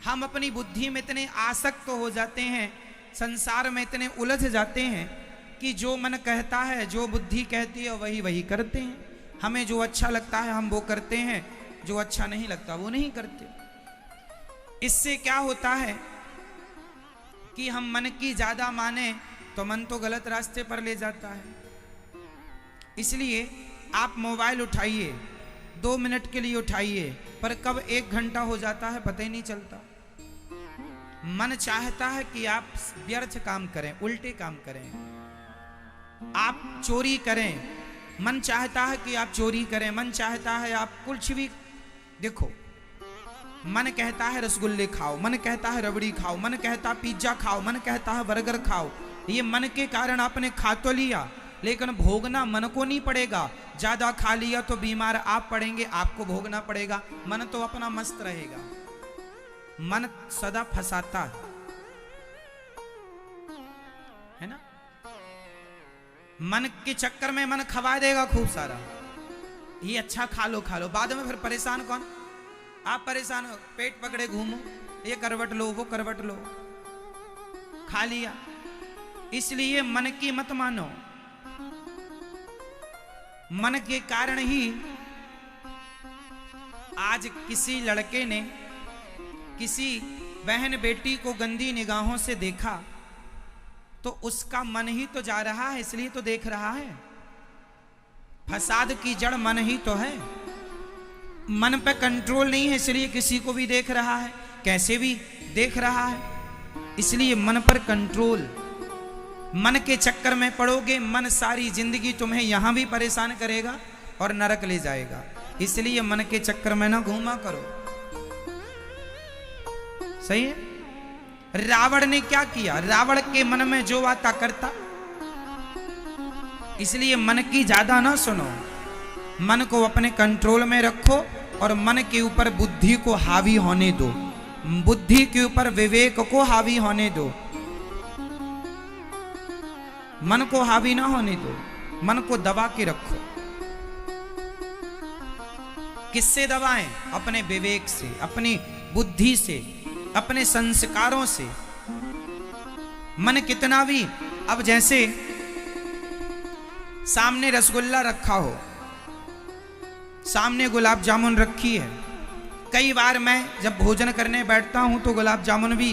हम अपनी बुद्धि में इतने आसक्त हो जाते हैं, संसार में इतने उलझ जाते हैं कि जो मन कहता है, जो बुद्धि कहती है वही वही करते हैं। हमें जो अच्छा लगता है हम वो करते हैं, जो अच्छा नहीं लगता वो नहीं करते। इससे क्या होता है कि हम मन की ज्यादा माने तो मन तो गलत रास्ते पर ले जाता है। इसलिए आप मोबाइल उठाइए, 2 मिनट के लिए उठाइए, पर कब 1 घंटा हो जाता है पता ही नहीं चलता। मन चाहता है कि आप व्यर्थ काम करें, उल्टे काम करें, आप चोरी करें, मन चाहता है कि आप चोरी करें, मन चाहता है आप कुछ भी। देखो, मन कहता है रसगुल्ले खाओ, मन कहता है रबड़ी खाओ, मन कहता है पिज्जा खाओ, मन कहता है बर्गर खाओ। ये मन के कारण आपने खा तो लिया, लेकिन भोगना मन को नहीं पड़ेगा। ज्यादा खा लिया तो बीमार आप पड़ेंगे, आपको भोगना पड़ेगा। मन तो अपना मस्त रहेगा। मन सदा फंसाता है ना। मन के चक्कर में मन खवा देगा खूब सारा, ये अच्छा खा लो खा लो, बाद में फिर परेशान कौन? आप परेशान हो, पेट पकड़े घूमो, ये करवट लो वो करवट लो, खा लिया। इसलिए मन की मत मानो। मन के कारण ही आज किसी लड़के ने किसी बहन बेटी को गंदी निगाहों से देखा तो उसका मन ही तो जा रहा है, इसलिए तो देख रहा है। फसाद की जड़ मन ही तो है। मन पे कंट्रोल नहीं है, इसलिए किसी को भी देख रहा है, कैसे भी देख रहा है। इसलिए मन पर कंट्रोल। मन के चक्कर में पड़ोगे, मन सारी जिंदगी तुम्हें यहां भी परेशान करेगा और नरक ले जाएगा। इसलिए मन के चक्कर में ना घूमा करो। सही है। रावण ने क्या किया? रावण के मन में जो आता करता। इसलिए मन की ज्यादा ना सुनो, मन को अपने कंट्रोल में रखो और मन के ऊपर बुद्धि को हावी होने दो, बुद्धि के ऊपर विवेक को हावी होने दो। मन को हावी ना होने दो, मन को दबा के रखो। किससे दबाएं? अपने विवेक से, अपनी बुद्धि से, अपने संस्कारों से। मन कितना भी, अब जैसे सामने रसगुल्ला रखा हो, सामने गुलाब जामुन रखी है। कई बार मैं जब भोजन करने बैठता हूं तो गुलाब जामुन भी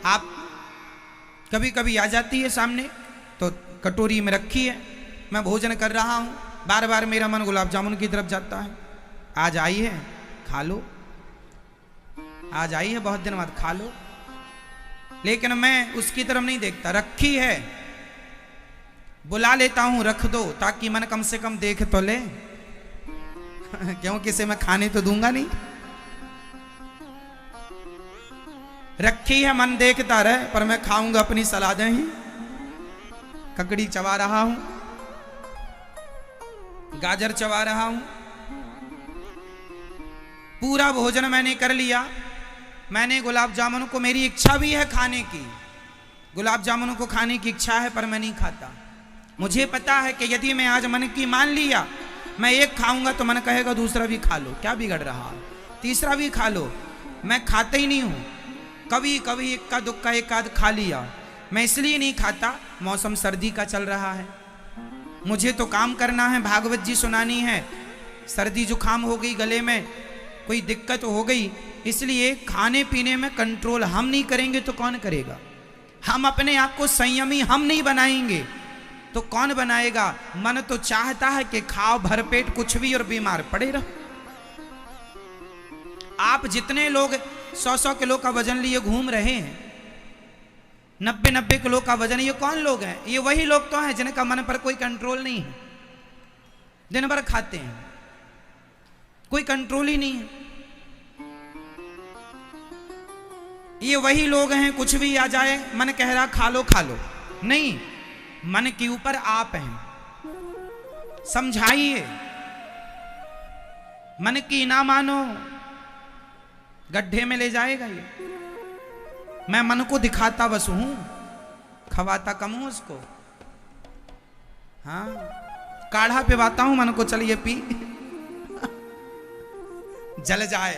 आप कभी कभी आ जाती है सामने, तो कटोरी में रखी है, मैं भोजन कर रहा हूं, बार बार मेरा मन गुलाब जामुन की तरफ जाता है। आज आई है खा लो, आज आई है बहुत दिन बाद खा लो, लेकिन मैं उसकी तरफ नहीं देखता। रखी है, बुला लेता हूं, रख दो, ताकि मन कम से कम देख तो ले क्योंकि इसे मैं खाने तो दूंगा नहीं। रखी है, मन देखता रहे, पर मैं खाऊंगा अपनी सलादें ही। ककड़ी चबा रहा हूं, गाजर चबा रहा हूं, पूरा भोजन मैंने कर लिया। मैंने गुलाब जामुन को, मेरी इच्छा भी है खाने की, गुलाब जामुन को खाने की इच्छा है, पर मैं नहीं खाता। मुझे पता है कि यदि मैं आज मन की मान लिया, मैं एक खाऊंगा तो मन कहेगा दूसरा भी खा लो, क्या बिगड़ रहा है, तीसरा भी खा लो। मैं खाता ही नहीं हूं, कभी कभी इक्का दुक्का एक आध खा लिया। मैं इसलिए नहीं खाता, मौसम सर्दी का चल रहा है, मुझे तो काम करना है, भागवत जी सुनानी है, सर्दी जुकाम हो गई, गले में कोई दिक्कत हो गई, इसलिए खाने पीने में कंट्रोल हम नहीं करेंगे तो कौन करेगा? हम अपने आप को संयमी हम नहीं बनाएंगे तो कौन बनाएगा? मन तो चाहता है कि खाओ भरपेट कुछ भी और बीमार पड़े रहो। आप जितने लोग 100-100 किलो का वजन लिए घूम रहे हैं, 90-90 किलो का वजन, ये कौन लोग हैं? ये वही लोग तो हैं जिनका मन पर कोई कंट्रोल नहीं है, दिन भर खाते हैं, कोई कंट्रोल ही नहीं है। ये वही लोग हैं, कुछ भी आ जाए मन कह रहा खा लो खा लो, नहीं, मन के ऊपर आप हैं। समझाइए, मन की ना मानो, गड्ढे में ले जाएगा ये। मैं मन को दिखाता बस हूं, खवाता कम हूं उसको। हाँ, काढ़ा पिवाता हूं मन को, चलिए पी जल जाए।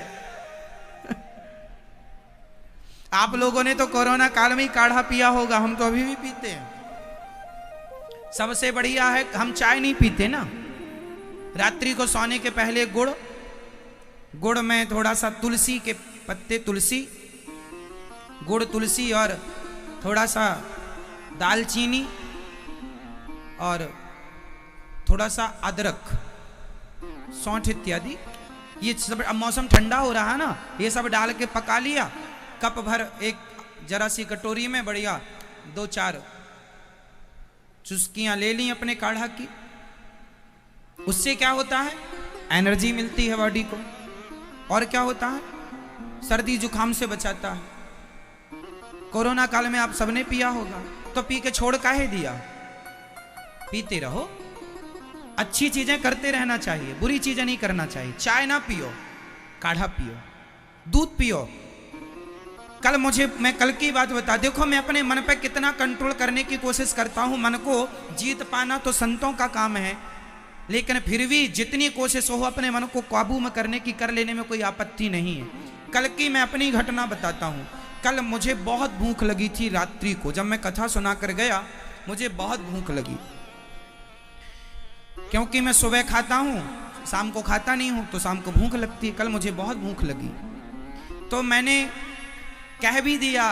आप लोगों ने तो कोरोना काल में ही काढ़ा पिया होगा, हम तो अभी भी पीते हैं। सबसे बढ़िया है, हम चाय नहीं पीते ना। रात्रि को सोने के पहले गुड़ में थोड़ा सा तुलसी के पत्ते, तुलसी, गुड़, तुलसी और थोड़ा सा दालचीनी और थोड़ा सा अदरक, सौंठ इत्यादि, ये सब, अब मौसम ठंडा हो रहा है ना, ये सब डाल के पका लिया। कप भर एक जरा सी कटोरी में बढ़िया 2-4 चुस्कियां ले ली अपने काढ़ा की। उससे क्या होता है, एनर्जी मिलती है बॉडी को। और क्या होता है, सर्दी जुकाम से बचाता है। कोरोना काल में आप सबने पिया होगा, तो पी के छोड़ काहे दिया? पीते रहो, अच्छी चीजें करते रहना चाहिए, बुरी चीजें नहीं करना चाहिए। चाय ना पियो, काढ़ा पियो, दूध पियो। मैं कल की बात बता, देखो मैं अपने मन पे कितना कंट्रोल करने की कोशिश करता हूं। मन को जीत पाना तो संतों का काम है, लेकिन फिर भी जितनी कोशिश हो अपने मन को काबू में करने की, कर लेने में कोई आपत्ति नहीं है। कल की मैं अपनी घटना बताता हूं। कल मुझे बहुत भूख लगी थी रात्रि को, जब मैं कथा सुना कर गया मुझे बहुत भूख लगी, क्योंकि मैं सुबह खाता हूं, शाम को खाता नहीं हूं, तो शाम को भूख लगती है। कल मुझे बहुत भूख लगी, तो मैंने कह भी दिया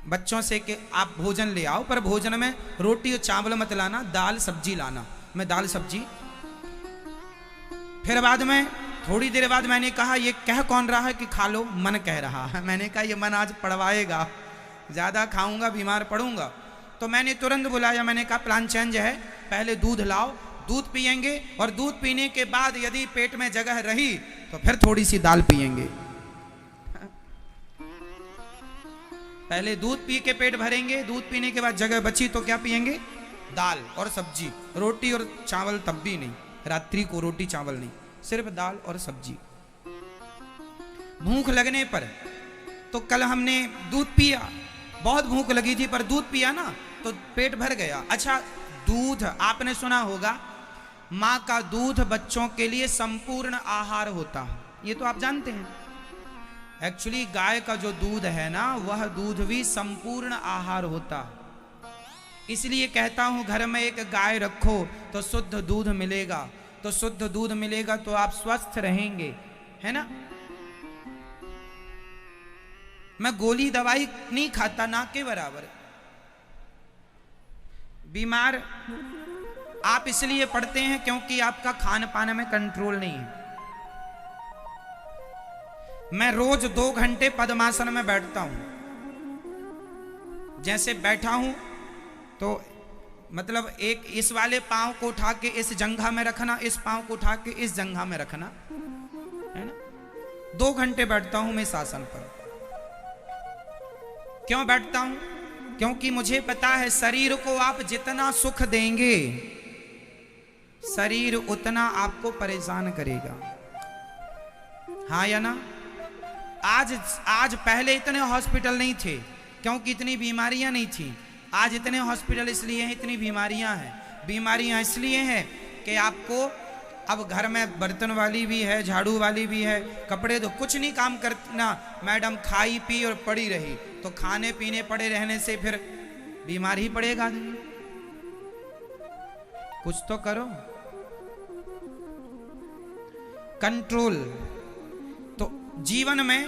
बच्चों से कि आप भोजन ले आओ, पर भोजन में रोटी और चावल मत लाना, दाल सब्जी लाना। मैं दाल सब्जी, फिर बाद में थोड़ी देर बाद मैंने कहा ये कह कौन रहा है कि खा लो? मन कह रहा है। मैंने कहा ये मन आज पड़वाएगा, ज्यादा खाऊंगा बीमार पड़ूंगा। तो मैंने तुरंत बुलाया, मैंने कहा प्लान चेंज है, पहले दूध लाओ, दूध पिएंगे, और दूध पीने के बाद यदि पेट में जगह रही तो फिर थोड़ी सी दाल पिएंगे। पहले दूध पी के पेट भरेंगे, दूध पीने के बाद जगह बची तो क्या पिएंगे? दाल और सब्जी। रोटी और चावल तब भी नहीं, रात्रि को रोटी चावल नहीं, सिर्फ दाल और सब्जी। भूख लगने पर तो कल हमने दूध पिया, बहुत भूख लगी थी, पर दूध पिया ना तो पेट भर गया। अच्छा, दूध आपने सुना होगा, माँ का दूध बच्चों के लिए संपूर्ण आहार होता है, ये तो आप जानते हैं। एक्चुअली गाय का जो दूध है ना, वह दूध भी संपूर्ण आहार होता है। इसलिए कहता हूं घर में एक गाय रखो तो शुद्ध दूध मिलेगा, तो शुद्ध दूध मिलेगा तो आप स्वस्थ रहेंगे, है ना। मैं गोली दवाई नहीं खाता, ना के बराबर। बीमार आप इसलिए पड़ते हैं क्योंकि आपका खान पान में कंट्रोल नहीं है। मैं रोज 2 घंटे पद्मासन में बैठता हूं। जैसे बैठा हूं तो मतलब एक इस वाले पांव को उठा के इस जंघा में रखना, इस पांव को उठा के इस जंघा में रखना, है ना। 2 घंटे बैठता हूं मैं इस आसन पर। क्यों बैठता हूं? क्योंकि मुझे पता है शरीर को आप जितना सुख देंगे, शरीर उतना आपको परेशान करेगा, हाँ या ना। आज पहले इतने हॉस्पिटल नहीं थे क्योंकि इतनी बीमारियां नहीं थी। आज इतने हॉस्पिटल इसलिए हैं, इतनी बीमारियां हैं। बीमारियां इसलिए हैं कि आपको अब घर में बर्तन वाली भी है, झाड़ू वाली भी है, कपड़े तो कुछ नहीं काम करना, मैडम खाई पी और पड़ी रही, तो खाने पीने पड़े रहने से फिर बीमार ही पड़ेगा आदमी। कुछ तो करो, कंट्रोल। तो जीवन में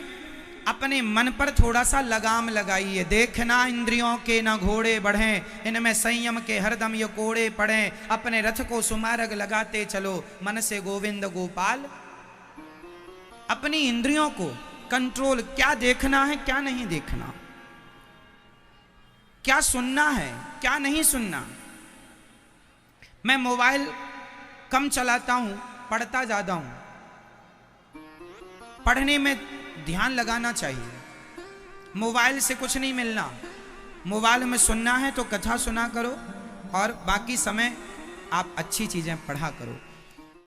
अपने मन पर थोड़ा सा लगाम लगाइए। देखना इंद्रियों के न घोड़े बढ़े, इनमें संयम के हरदम ये कोड़े पड़े। अपने रथ को सुमार्ग लगाते चलो, मन से गोविंद गोपाल। अपनी इंद्रियों को कंट्रोल, क्या देखना है क्या नहीं देखना, क्या सुनना है क्या नहीं सुनना। मैं मोबाइल कम चलाता हूं, पढ़ता ज्यादा हूं। पढ़ने में ध्यान लगाना चाहिए, मोबाइल से कुछ नहीं मिलना। मोबाइल में सुनना है तो कथा सुना करो, और बाकी समय आप अच्छी चीजें पढ़ा करो।